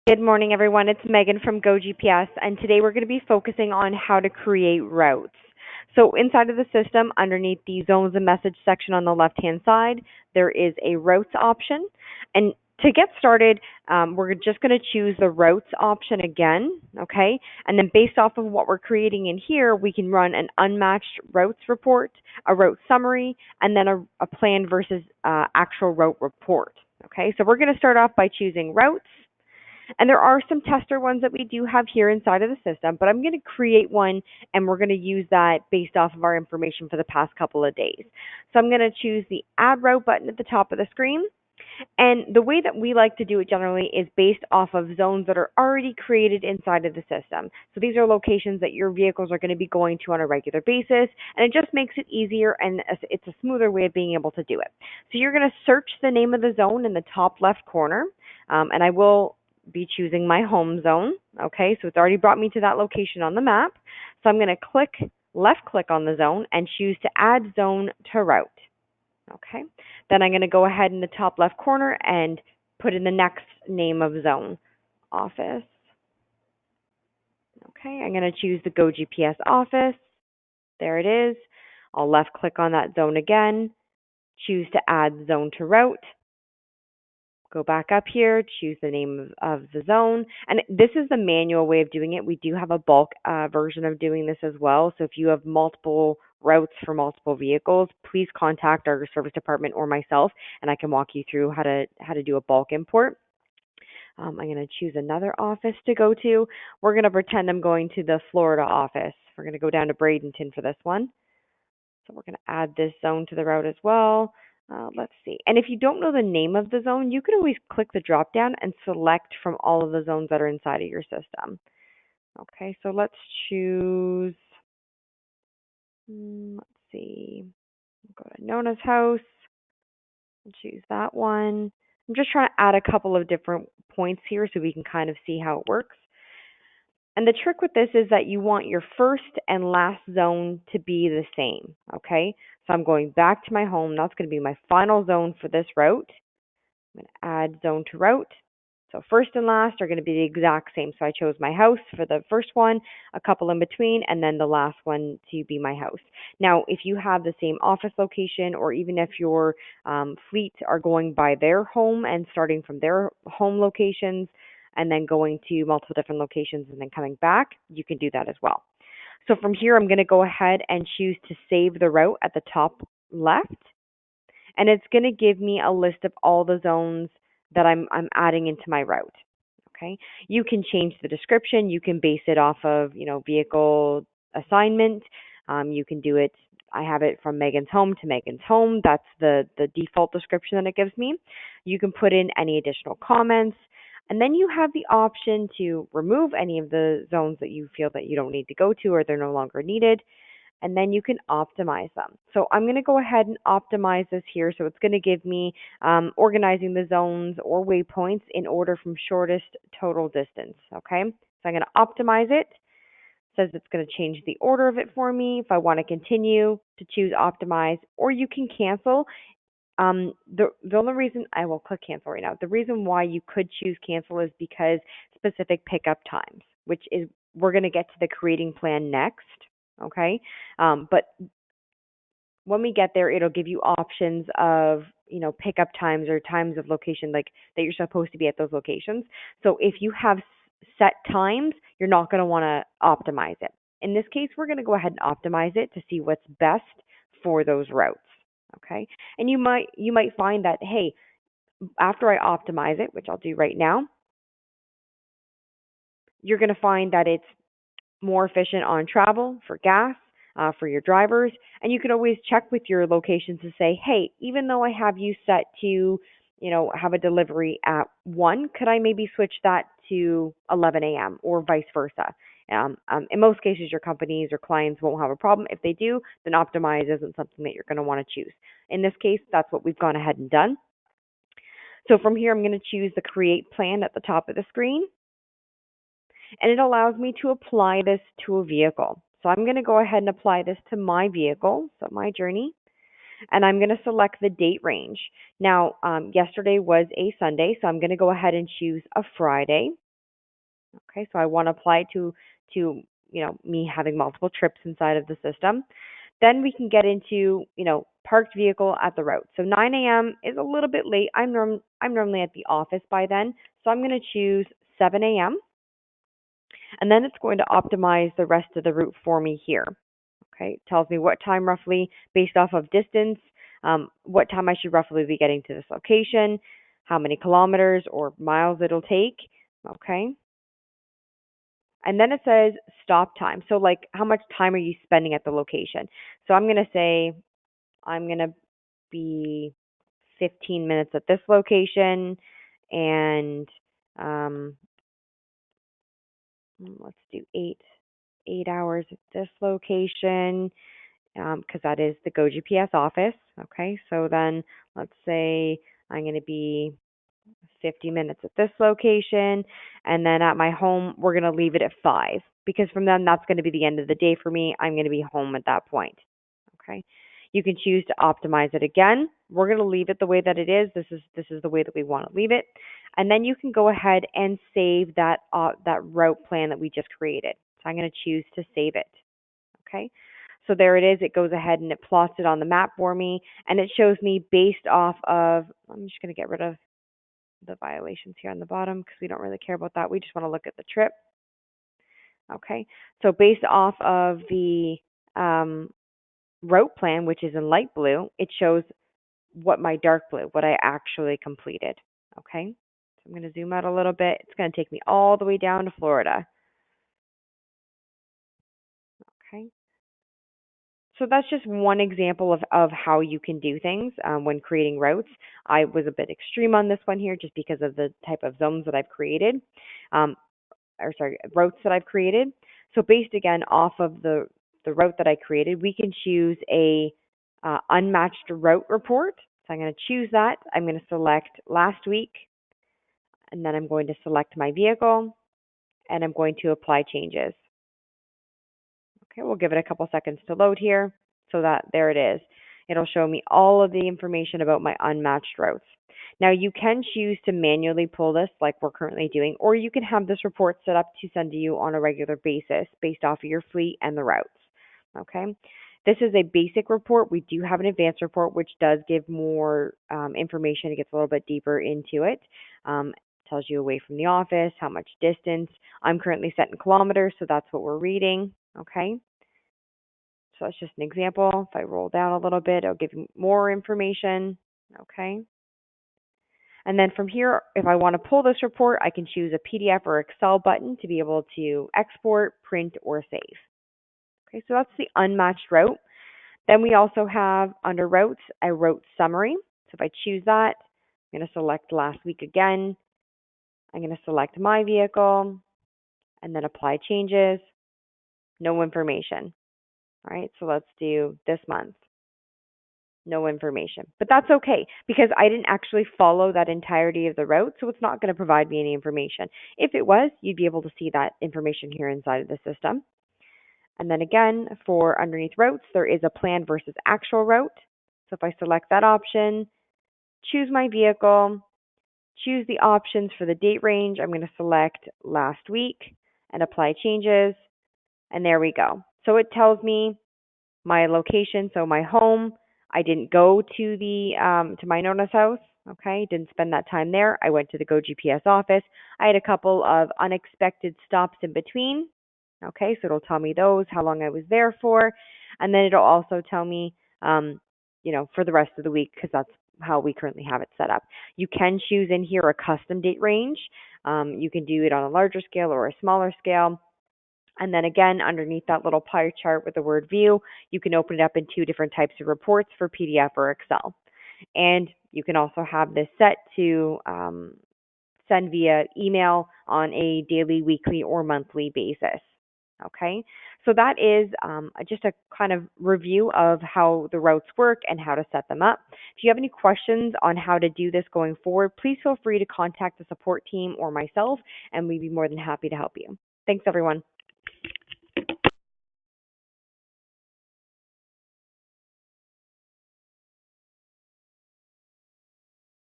Good morning, everyone. It's Megan from GoGPS, and today we're going to be focusing on how to create routes. So, inside of the system, underneath the zones and message section on the left hand side, there is a routes option. And to get started, we're just going to choose the routes option again, okay? And then, based off of what we're creating in here, we can run an unmatched routes report, a route summary, and then a plan versus actual route report, okay? So, we're going to start off by choosing routes. And there are some tester ones that we do have here inside of the system, but I'm going to create one and we're going to use that based off of our information for the past couple of days. So I'm going to choose the add route button at the top of the screen. And the way that we like to do it generally is based off of zones that are already created inside of the system. So these are locations that your vehicles are going to be going to on a regular basis, and it just makes it easier and it's a smoother way of being able to do it. So you're going to search the name of the zone in the top left corner, and I will be choosing my home zone. Okay, so it's already brought me to that location on the map. So I'm going to left click on the zone and choose to add zone to route. Okay, then I'm going to go ahead in the top left corner and put in the next name of zone, office. Okay, I'm going to choose the GoGPS office. There it is. I'll left click on that zone again, choose to add zone to route. Go back up here, choose the name of the zone. And this is the manual way of doing it. We do have a bulk version of doing this as well. So if you have multiple routes for multiple vehicles, please contact our service department or myself, and I can walk you through how to do a bulk import. I'm going to choose another office to go to. We're going to pretend I'm going to the Florida office. We're going to go down to Bradenton for this one. So we're going to add this zone to the route as well. Let's see. And if you don't know the name of the zone, you can always click the drop down and select from all of the zones that are inside of your system. Okay, so let's choose, let's see, go to Nona's house, and choose that one. I'm just trying to add a couple of different points here so we can kind of see how it works. And the trick with this is that you want your first and last zone to be the same, okay? So I'm going back to my home. That's going to be my final zone for this route. I'm going to add zone to route. So first and last are going to be the exact same. So I chose my house for the first one, a couple in between, and then the last one to be my house. Now, if you have the same office location, or even if your fleet are going by their home and starting from their home locations, and then going to multiple different locations and then coming back, you can do that as well. So from here, I'm going to go ahead and choose to save the route at the top left. And it's going to give me a list of all the zones that I'm adding into my route. Okay. You can change the description. You can base it off of, vehicle assignment. You can do it. I have it from Megan's home to Megan's home. That's the default description that it gives me. You can put in any additional comments. And then you have the option to remove any of the zones that you feel that you don't need to go to or they're no longer needed. And then you can optimize them. So I'm going to go ahead and optimize this here. So it's going to give me organizing the zones or waypoints in order from shortest total distance. Okay, so I'm going to optimize it. It says it's going to change the order of it for me. If I want to continue, to choose optimize, or you can cancel. The only reason I will click cancel right now, the reason why you could choose cancel is because specific pickup times, which is we're going to get to the creating plan next. Okay. But when we get there, it'll give you options of, pickup times or times of location, like that you're supposed to be at those locations. So if you have set times, you're not going to want to optimize it. In this case, we're going to go ahead and optimize it to see what's best for those routes. Okay. And you might find that, hey, after I optimize it, which I'll do right now, you're going to find that it's more efficient on travel for gas, for your drivers. And you can always check with your locations to say, hey, even though I have you set to, have a delivery at 1, could I maybe switch that to 11 a.m. or vice versa? In most cases, your companies or clients won't have a problem. If they do, then optimize isn't something that you're going to want to choose. In this case, that's what we've gone ahead and done. So from here, I'm going to choose the create plan at the top of the screen. And it allows me to apply this to a vehicle. So I'm going to go ahead and apply this to my vehicle, so my journey, and I'm going to select the date range. Now, yesterday was a Sunday, so I'm going to go ahead and choose a Friday. Okay, so I want to apply it to me having multiple trips inside of the system. Then we can get into parked vehicle at the route. So 9 a.m. is a little bit late. I'm normally at the office by then, so I'm going to choose 7 a.m. and then it's going to optimize the rest of the route for me here. Okay, it tells me what time roughly based off of distance, what time I should roughly be getting to this location, how many kilometers or miles it'll take. Okay, and then it says stop time. So like how much time are you spending at the location? So I'm going to say I'm going to be 15 minutes at this location and um, let's do 8 hours at this location because that is the GoGPS office. Okay, so then let's say I'm going to be 50 minutes at this location, and then at my home, we're going to leave it at 5 because from then that's going to be the end of the day for me. I'm going to be home at that point. Okay. You can choose to optimize it again. We're going to leave it the way that it is. This is the way that we want to leave it. And then you can go ahead and save that route plan that we just created. So I'm going to choose to save it. Okay. So there it is. It goes ahead and it plots it on the map for me, and it shows me based off of, I'm just going to get rid of the violations here on the bottom because we don't really care about that. We just want to look at the trip. Okay. So based off of the route plan, which is in light blue, it shows what my dark blue, what I actually completed. Okay. So I'm going to zoom out a little bit. It's going to take me all the way down to Florida. Okay. So that's just one example of how you can do things when creating routes. I was a bit extreme on this one here just because of the type of zones that I've created, um, routes that I've created. So based again off of the route that I created, we can choose a unmatched route report. So I'm going to choose that. I'm going to select last week, and then I'm going to select my vehicle, and I'm going to apply changes. Okay, we'll give it a couple seconds to load here. So that there it is. It'll show me all of the information about my unmatched routes. Now you can choose to manually pull this like we're currently doing, or you can have this report set up to send to you on a regular basis based off of your fleet and the routes. Okay. This is a basic report. We do have an advanced report, which does give more information. It gets a little bit deeper into it. Tells you away from the office, how much distance. I'm currently set in kilometers, so that's what we're reading. Okay. So that's just an example. If I roll down a little bit, it'll give you more information. Okay. And then from here, if I want to pull this report, I can choose a PDF or Excel button to be able to export, print, or save. Okay, so that's the unmatched route. Then we also have under routes, a route summary. So if I choose that, I'm going to select last week again. I'm going to select my vehicle and then apply changes. No information. All right, so let's do this month. No information. But that's okay because I didn't actually follow that entirety of the route, so it's not going to provide me any information. If it was, you'd be able to see that information here inside of the system. And then again, for underneath routes, there is a plan versus actual route. So if I select that option, choose my vehicle, choose the options for the date range, I'm going to select last week and apply changes. And there we go. So it tells me my location, so my home. I didn't go to the to my Nona's house. Okay, didn't spend that time there. I went to the GoGPS office. I had a couple of unexpected stops in between. Okay, so it'll tell me those, how long I was there for, and then it'll also tell me, for the rest of the week because that's how we currently have it set up. You can choose in here a custom date range. You can do it on a larger scale or a smaller scale. And then again, underneath that little pie chart with the word view, you can open it up in two different types of reports for PDF or Excel. And you can also have this set to send via email on a daily, weekly, or monthly basis. Okay, so that is just a kind of review of how the routes work and how to set them up. If you have any questions on how to do this going forward, please feel free to contact the support team or myself, and we'd be more than happy to help you. Thanks, everyone.